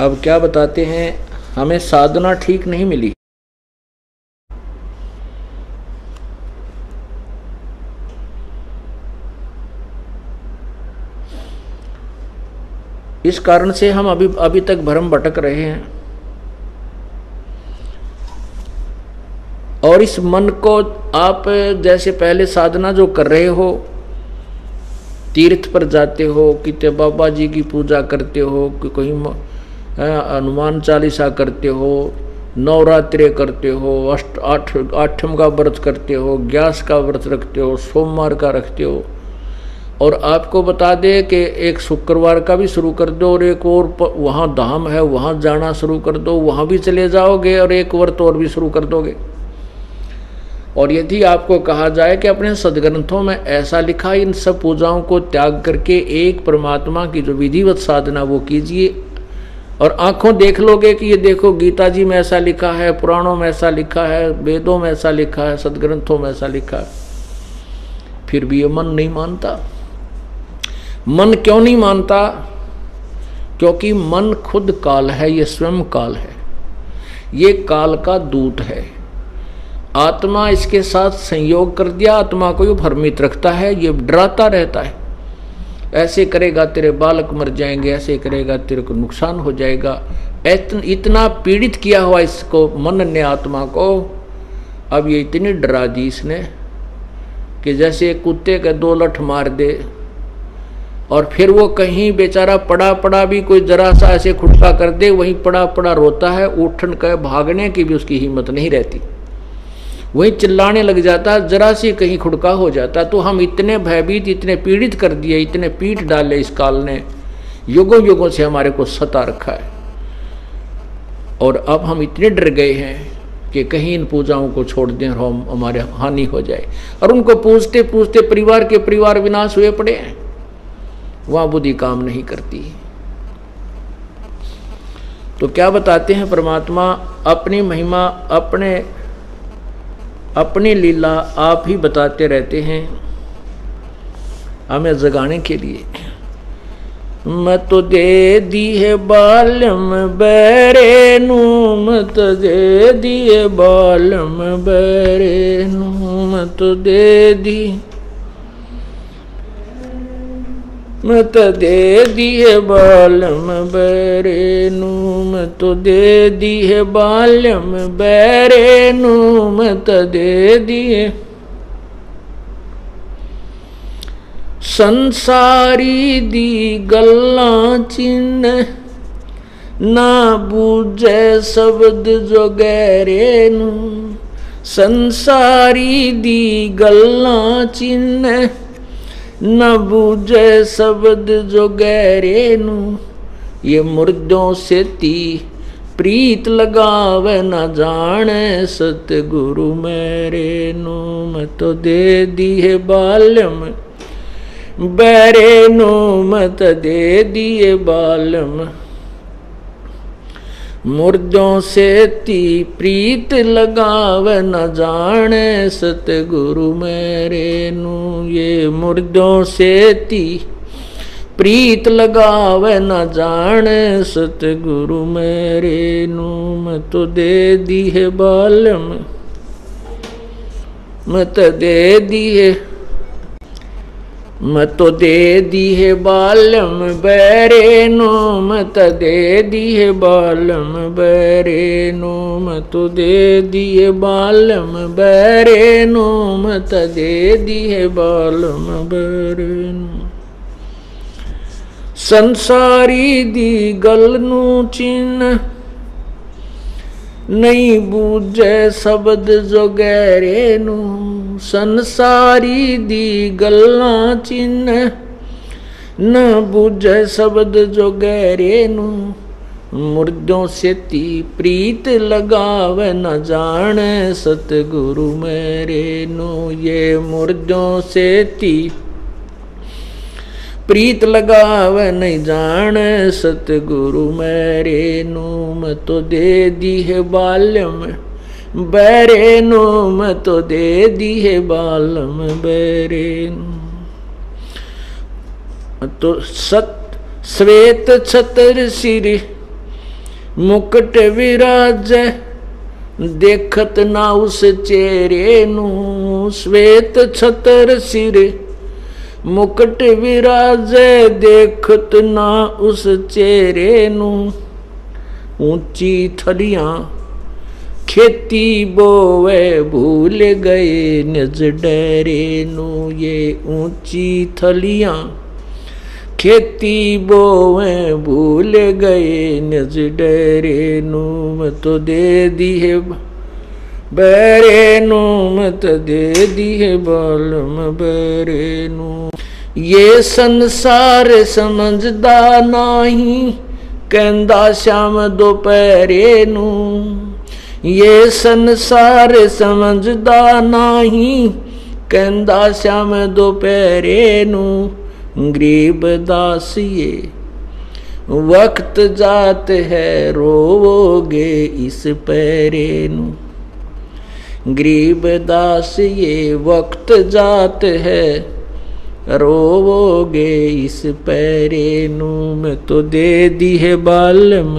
अब क्या बताते हैं, हमें साधना ठीक नहीं मिली। इस कारण से हम अभी तक भ्रम भटक रहे हैं। और इस मन को आप जैसे पहले साधना जो कर रहे हो, तीर्थ पर जाते हो, कितने बाबा जी की पूजा करते हो, कि कहीं हनुमान चालीसा करते हो, नवरात्रे करते हो, आठम का व्रत करते हो, ग्यास का व्रत रखते हो, सोमवार का रखते हो, और आपको बता दे कि एक शुक्रवार का भी शुरू कर दो और एक और वहाँ धाम है वहाँ जाना शुरू कर दो, वहाँ भी चले जाओगे और एक व्रत और भी शुरू कर दोगे। और यदि आपको कहा जाए कि अपने सदग्रंथों में ऐसा लिखा, इन सब पूजाओं को त्याग करके एक परमात्मा की जो विधिवत साधना वो कीजिए, और आंखों देख लोगे कि ये देखो गीता जी में ऐसा लिखा है, पुराणों में ऐसा लिखा है, वेदों में ऐसा लिखा है, सदग्रंथों में ऐसा लिखा है, फिर भी ये मन नहीं मानता। मन क्यों नहीं मानता? क्योंकि मन खुद काल है, ये स्वयं काल है, ये काल का दूत है। आत्मा इसके साथ संयोग कर दिया, आत्मा को ये भ्रमित रखता है, ये डराता रहता है, ऐसे करेगा तेरे बालक मर जाएंगे, ऐसे करेगा तेरे को नुकसान हो जाएगा। इतना पीड़ित किया हुआ इसको मन ने, आत्मा को, अब ये इतनी डरा दी इसने कि जैसे कुत्ते के 2 लठ मार दे, और फिर वो कहीं बेचारा पड़ा पड़ा भी कोई जरा सा ऐसे खुटका कर दे, वहीं पड़ा पड़ा रोता है, उठन के भागने की भी उसकी हिम्मत नहीं रहती, वहीं चिल्लाने लग जाता, जरा सी कहीं खुड़का हो जाता। तो हम इतने भयभीत, इतने पीड़ित कर दिए, इतने पीट डाले इस काल ने, युगों युगों से हमारे को सता रखा है। और अब हम इतने डर गए हैं कि कहीं इन पूजाओं को छोड़ दें और हम हमारे हानि हो जाए। और उनको पूछते पूछते परिवार विनाश हुए पड़े हैं, वहां बुद्धि काम नहीं करती। तो क्या बताते हैं परमात्मा, अपनी महिमा, अपनी लीला आप ही बताते रहते हैं हमें जगाने के लिए। मत दे दिए बालम बैरेनु, मत दे दिए बालम बैरेनु, मत दे दी, मत दे दिए बालम बैरेनु, मत दे दिए बालम बैरेनु, मत दे दिए। संसारी दी गल्लां चिन्ह, ना बूझे शब्द जो गहरे नू, संसारी दी गल्लां चिन्ह, न बूझे शब्द जो गहरे नू, ये मुर्दों से ती प्रीत लगावे न जाने, सतगुरु मेरे नू, मैं तो दे दिए बालम बैरे नू, मत दे दिए बालम, मुर्दों से ती प्रीत लगावे न जाने, सतगुरु मेरे नू, ये मुर्दों से ती प्रीत लगावे न जाने, सतगुरु मेरे नू, मैं तो दे दिए बालम, मत दे दिए, मत दे दिए बालम बैरे नू, मत दे दिए बालम बैरे नू, मत दे दिए बालम बैरे नू, मत दे दिए बालम बैरे नू। संसारी दी गल नू चिन्ह, नहीं बूझे शब्द जो गहरे नू, संसारी दी गल्लां चिन्ह, न बूझे शब्द जो गहरे नू, मुर्दों से ती प्रीत लगावे न जाने, सतगुरु मेरे नू, ये मुर्दों से ती प्रीत लगावे नहीं जाने, सतगुरु मेरे नू, मैं तो दे दी है बालम बैरे नू, मैं तो दे दी है बालम बैरे नू, तो सत श्वेत छतर सिर मुकुट विराजे देखत ना उस चेहरे नू, श्वेत छतर सिर मुकुट विराजे देखत ना उस चेहरे नू, ऊंची थलियां खेती बोवे भूल गए निज डेरे नू, ये ऊंची थलियां खेती बोवे भूल गए निज डेरे नू, मैं तो दे दी है बैरे नू, मैं तो दे दी है बालम बैरे नू। ये संसार समझदा नहीं कहंदा श्याम दोपहरे नू, ये संसार समझदा नहीं कहंदा श्याम दोपहरे नू, गरीब दास ये वक्त जात है रोवोगे इस पैरे नू, गरीब दास ये वक्त जात है रोवोगे इस पैरे नू, मैं तो दे दी है बालम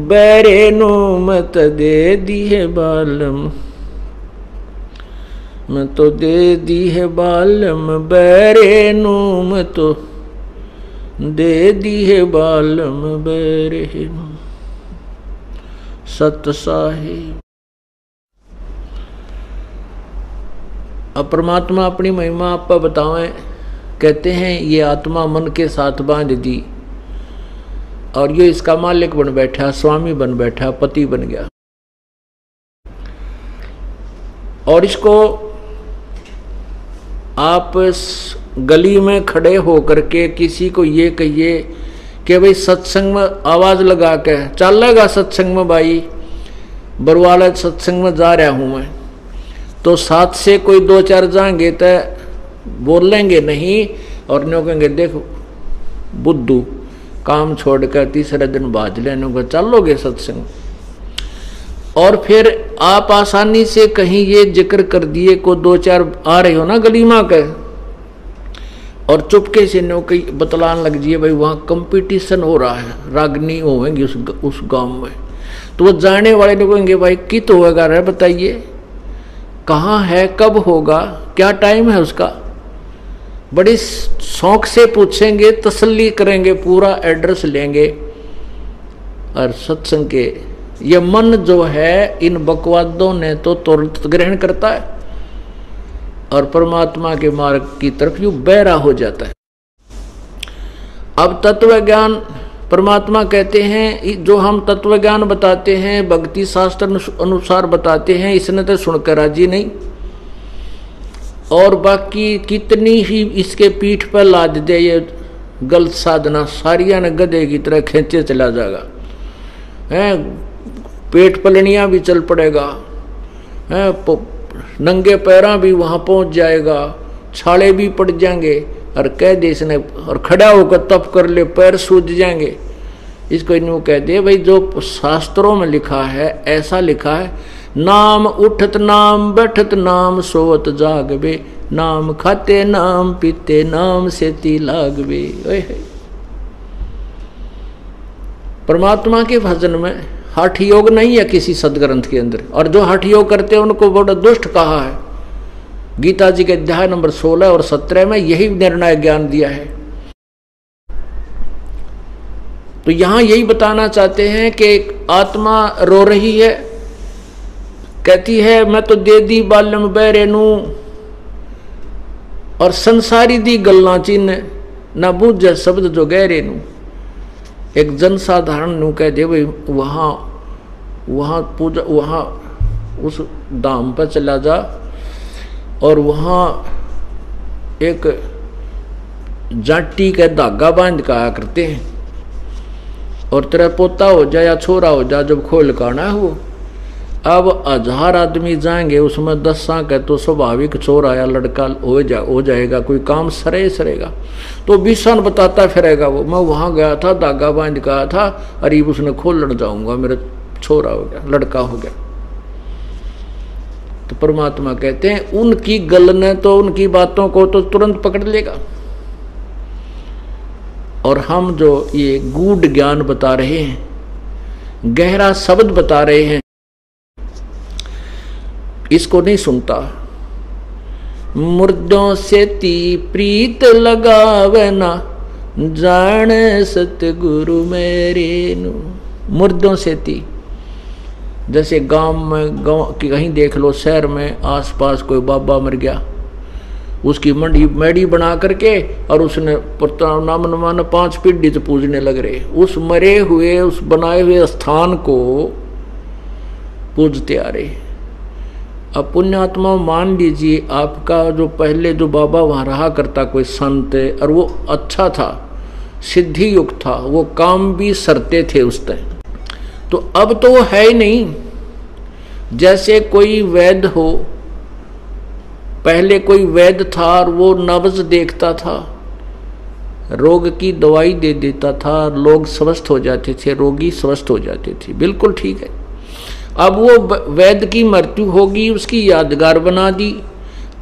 बैरे नू, मैं तो दे दी है बालम, मैं तो दे दी है बालम बैरे नू, मैं तो दे दी है बालम बैरे नू। सत साहिब। अब परमात्मा अपनी महिमा आप बतावें, कहते हैं ये आत्मा मन के साथ बांध दी और ये इसका मालिक बन बैठा, स्वामी बन बैठा, पति बन गया। और इसको आप गली में खड़े होकर के किसी को ये कहिए कि भाई सत्संग में आवाज लगा के चलेगा, सत्संग में भाई बरवाला सत्संग में जा रहा हूं मैं, तो साथ से कोई दो चार जाएंगे तो बोल लेंगे नहीं, और न्यों कहेंगे देखो बुद्धू काम छोड़कर तीसरे दिन बाज लेने को चलोगे सत्संग। और फिर आप आसानी से कहीं ये जिक्र कर दिए को दो चार आ रहे हो ना गली में के, और चुपके से नो कहीं बतलान लग जाइए भाई वहाँ कंपटीशन हो रहा है, रागनी होंगी उस गांव में, तो वो जाने वाले लोग कहेंगे भाई कित होगा रे बताइए, कहाँ है, कब होगा, क्या टाइम है उसका, बड़ी शौक से पूछेंगे, तसल्ली करेंगे, पूरा एड्रेस लेंगे। और सत्संग के ये मन जो है इन बकवादों ने तो तुरंत ग्रहण करता है और परमात्मा के मार्ग की तरफ यूं बहरा हो जाता है। अब तत्व ज्ञान परमात्मा कहते हैं, जो हम तत्व ज्ञान बताते हैं भक्ति शास्त्र अनुसार बताते हैं, इसने तो सुनकर राजी नहीं, और बाकी कितनी ही इसके पीठ पर लाद दे ये गलत साधना, सारिया ने गधे की तरह खींचे चला जाएगा, है पेट पलनिया भी चल पड़ेगा, है नंगे पैरा भी वहां पहुंच जाएगा, छाले भी पड़ जाएंगे, और कह दे इसने, और खड़ा होकर तप कर ले पैर सूझ जाएंगे। इसको यूं कह दे भाई जो शास्त्रों में लिखा है ऐसा लिखा है, नाम उठत नाम बैठत नाम सोवत जागबे, नाम खाते नाम पीते नाम सेती लागबे। परमात्मा के भजन में हठ योग नहीं है किसी सदग्रंथ के अंदर, और जो हठ योग करते हैं उनको बड़ा दुष्ट कहा है। गीता जी के अध्याय नंबर 16 और 17 में यही निर्णय ज्ञान दिया है। तो यहां यही बताना चाहते हैं कि आत्मा रो रही है, कहती है मैं तो दे दी बालम बैरे नू, और संसारी दी गल्ला चिन्ह ना बूझे शब्द जो गहरे नू। एक जनसाधारण नू कह दे भाई वहाँ पूजा, वहाँ उस धाम पर चला जा और वहाँ एक जाटी का धागा बांध का आया करते हैं, और तेरा पोता हो जाए या छोरा हो जाए जब खोल का ना हो। अब 1000 आदमी जाएंगे उसमें 10 का तो स्वाभाविक छोरा या लड़का हो जाएगा, कोई काम सरेगा तो 20 बताता फिरेगा वो, मैं वहाँ गया था धागा बांध का था, अरे उसने खोलने जाऊंगा, मेरा छोरा हो गया, लड़का हो गया। तो परमात्मा कहते हैं उनकी गल ने तो उनकी बातों को तो तुरंत पकड़ लेगा, और हम जो ये गूढ़ ज्ञान बता रहे हैं गहरा शब्द बता रहे हैं, इसको नहीं सुनता। मुर्दों से ती प्रीत लगावे ना, जाने सतगुरु मेरे नु। मुर्दों से थी, जैसे गांव में, गांव की कहीं देख लो, शहर में आसपास कोई बाबा मर गया, उसकी मेडी बना करके और उसने नाम नमान 5 पीढ़ी तो पूजने लग रहे। उस मरे हुए, उस बनाए हुए स्थान को पूजते आ रहे। अब पुण्यात्मा मान लीजिए आपका जो पहले जो बाबा वहाँ रहा करता कोई संत, और वो अच्छा था, सिद्धि युक्त था, वो काम भी सरते थे उस टाइम, तो अब तो वो है ही नहीं। जैसे कोई वैद्य हो, पहले कोई वैद्य था और वो नब्ज देखता था, रोग की दवाई दे देता था, लोग स्वस्थ हो जाते थे, रोगी स्वस्थ हो जाते थे, बिल्कुल ठीक है। अब वो वैद्य की मृत्यु होगी, उसकी यादगार बना दी।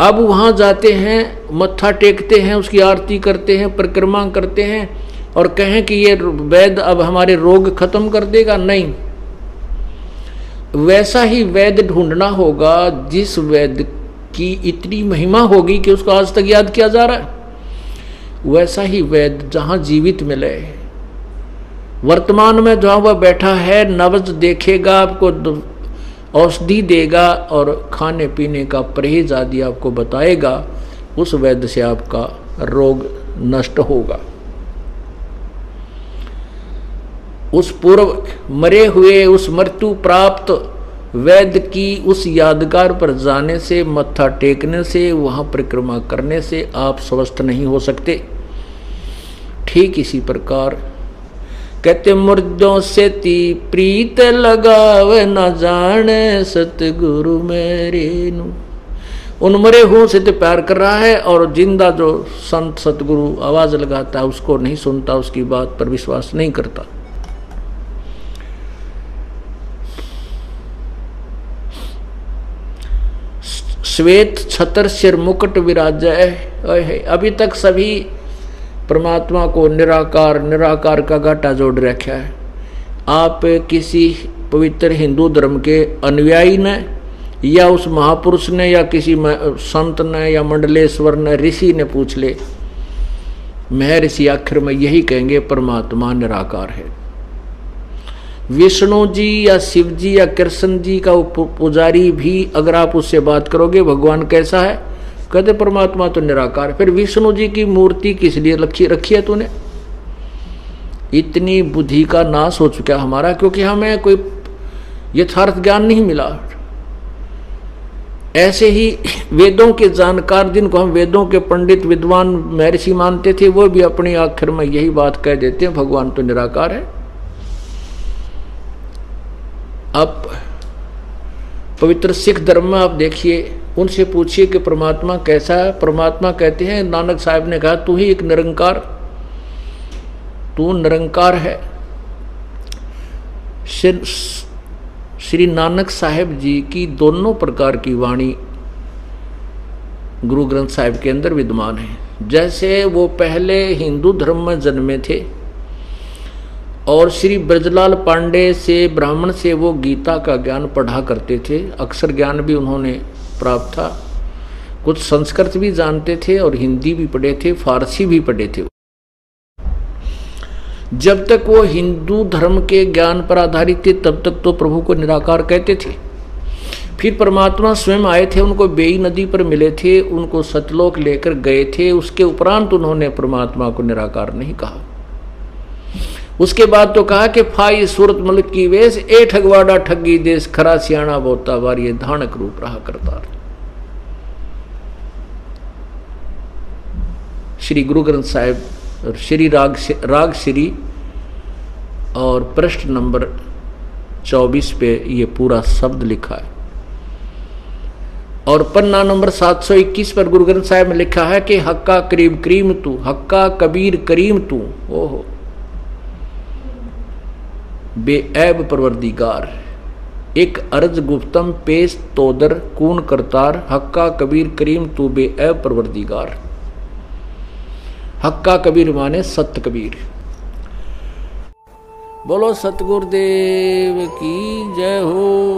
अब वहाँ जाते हैं, मत्था टेकते हैं, उसकी आरती करते हैं, परिक्रमा करते हैं और कहें कि ये वैद्य अब हमारे रोग खत्म कर देगा, नहीं। वैसा ही वैद्य ढूंढना होगा जिस वैद्य की इतनी महिमा होगी कि उसको आज तक याद किया जा रहा है। वैसा ही वैद्य जहाँ जीवित मिले, वर्तमान में जहाँ वह बैठा है, नब्ज देखेगा, आपको औषधि देगा और खाने पीने का परहेज आदि आपको बताएगा, उस वैद्य से आपका रोग नष्ट होगा। उस पूर्व मरे हुए, उस मृत्यु प्राप्त वैद्य की उस यादगार पर जाने से, मत्था टेकने से, वहाँ परिक्रमा करने से आप स्वस्थ नहीं हो सकते। ठीक इसी प्रकार कहते मुर्दों से ती प्रीत लगावे, न जाने सतगुरु मेरे नु। उन मरे हुओं से तो प्यार कर रहा है और जिंदा जो संत सतगुरु आवाज लगाता है उसको नहीं सुनता, उसकी बात पर विश्वास नहीं करता। श्वेत छतर सिर मुकुट विराजय। अभी तक सभी परमात्मा को निराकार निराकार का घाटा जोड़ रखा है। आप किसी पवित्र हिंदू धर्म के अनुयायी ने या उस महापुरुष ने या किसी संत ने या मंडलेश्वर ने, ऋषि ने पूछ ले, महर्षि आखिर में यही कहेंगे परमात्मा निराकार है। विष्णु जी या शिव जी या कृष्ण जी का पुजारी भी अगर आप उससे बात करोगे भगवान कैसा है, कहते परमात्मा तो निराकार। फिर विष्णु जी की मूर्ति किस लिए रखी है तूने? इतनी बुद्धि का नाश हो चुका हमारा, क्योंकि हमें कोई यथार्थ ज्ञान नहीं मिला। ऐसे ही वेदों के जानकार, जिनको हम वेदों के पंडित विद्वान महर्षि मानते थे, वो भी अपनी आखिर में यही बात कह देते हैं भगवान तो निराकार है। अब पवित्र सिख धर्म में आप देखिए, उनसे पूछिए कि परमात्मा कैसा है। परमात्मा कहते हैं, नानक साहब ने कहा, तू ही एक निरंकार, तू निरंकार है। श्री नानक साहब जी की दोनों प्रकार की वाणी गुरु ग्रंथ साहिब के अंदर विद्यमान है। जैसे वो पहले हिंदू धर्म में जन्मे थे और श्री ब्रजलाल पांडे से, ब्राह्मण से वो गीता का ज्ञान पढ़ा करते थे, अक्षर ज्ञान भी उन्होंने प्राप्त था, कुछ संस्कृत भी जानते थे और हिंदी भी पढ़े थे, फारसी भी पढ़े थे। जब तक वो हिंदू धर्म के ज्ञान पर आधारित थे तब तक तो प्रभु को निराकार कहते थे। फिर परमात्मा स्वयं आए थे, उनको बेई नदी पर मिले थे, उनको सतलोक लेकर गए थे। उसके उपरांत उन्होंने परमात्मा को निराकार नहीं कहा। उसके बाद तो कहा कि फाई सूरत मलक की वेश, ए ठगवाड़ा ठगी देश, खरा सियाणा बोता बार, ये धानक रूप रहा करतार। श्री गुरु ग्रंथ साहिब और श्री राग श्री और पृष्ठ नंबर 24 पे ये पूरा शब्द लिखा है। और पन्ना नंबर 721 पर गुरु ग्रंथ साहिब में लिखा है कि हक्का करीम करीम तू, हक्का कबीर करीम तू, ओहो बेऐब परवरदिगार, एक अर्ज गुप्तम पेश तोदर कून करतार, हक्का कबीर करीम तू बेऐब परवरदिगार। हक्का कबीर माने सत्य कबीर। बोलो सतगुरुदेव की जय हो।